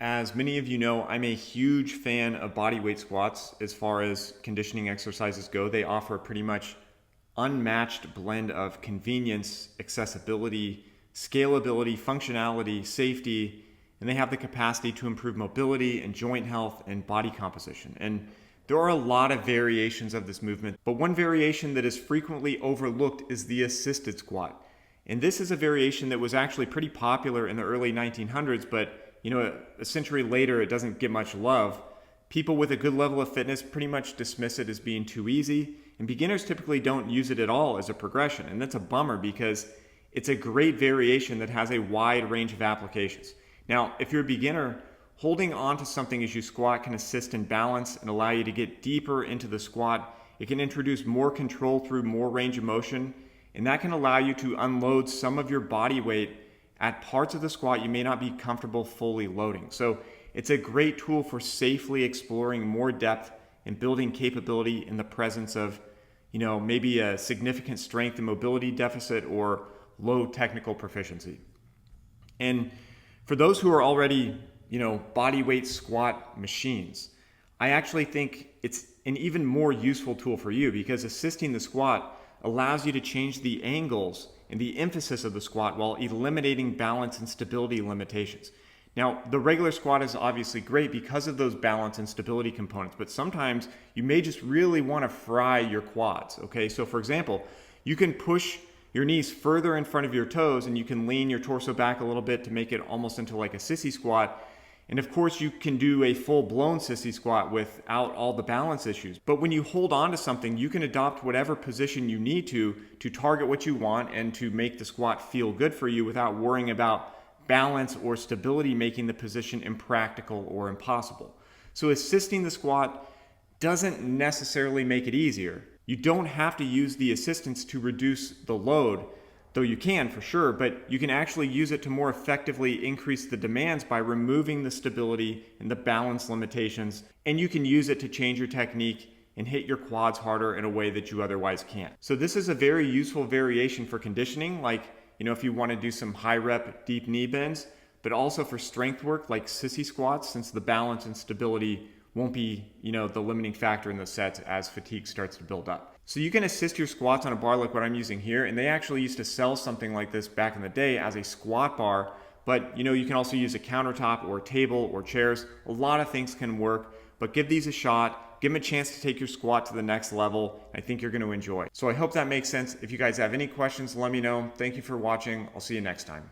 As many of you know, I'm a huge fan of bodyweight squats as far as conditioning exercises go. They offer a pretty much unmatched blend of convenience, accessibility, scalability, functionality, safety, and they have the capacity to improve mobility and joint health and body composition. And there are a lot of variations of this movement, but one variation that is frequently overlooked is the assisted squat. And this is a variation that was actually pretty popular in the early 1900s, but a century later, it doesn't get much love. People with a good level of fitness pretty much dismiss it as being too easy, and beginners typically don't use it at all as a progression. And that's a bummer because it's a great variation that has a wide range of applications. Now, if you're a beginner, holding on to something as you squat can assist in balance and allow you to get deeper into the squat. It can introduce more control through more range of motion, and that can allow you to unload some of your body weight at parts of the squat you may not be comfortable fully loading. So it's a great tool for safely exploring more depth and building capability in the presence of, maybe a significant strength and mobility deficit or low technical proficiency. And for those who are already, body weight squat machines, I actually think it's an even more useful tool for you because assisting the squat allows you to change the angles and the emphasis of the squat while eliminating balance and stability limitations. Now, the regular squat is obviously great because of those balance and stability components, but sometimes you may just really want to fry your quads, okay? So for example, you can push your knees further in front of your toes and you can lean your torso back a little bit to make it almost into like a sissy squat. And of course, you can do a full-blown sissy squat without all the balance issues. But when you hold on to something, you can adopt whatever position you need to target what you want and to make the squat feel good for you without worrying about balance or stability making the position impractical or impossible. So assisting the squat doesn't necessarily make it easier. You don't have to use the assistance to reduce the load, though you can for sure, but you can actually use it to more effectively increase the demands by removing the stability and the balance limitations, and you can use it to change your technique and hit your quads harder in a way that you otherwise can't. So this is a very useful variation for conditioning, like if you want to do some high rep deep knee bends, but also for strength work like sissy squats, since the balance and stability won't be the limiting factor in the sets as fatigue starts to build up. So you can assist your squats on a bar like what I'm using here, and they actually used to sell something like this back in the day as a squat bar, but you can also use a countertop or a table or chairs. A lot of things can work, but give these a shot. Give them a chance to take your squat to the next level. I think you're going to enjoy. So I hope that makes sense. If you guys have any questions, let me know. Thank you for watching. I'll see you next time.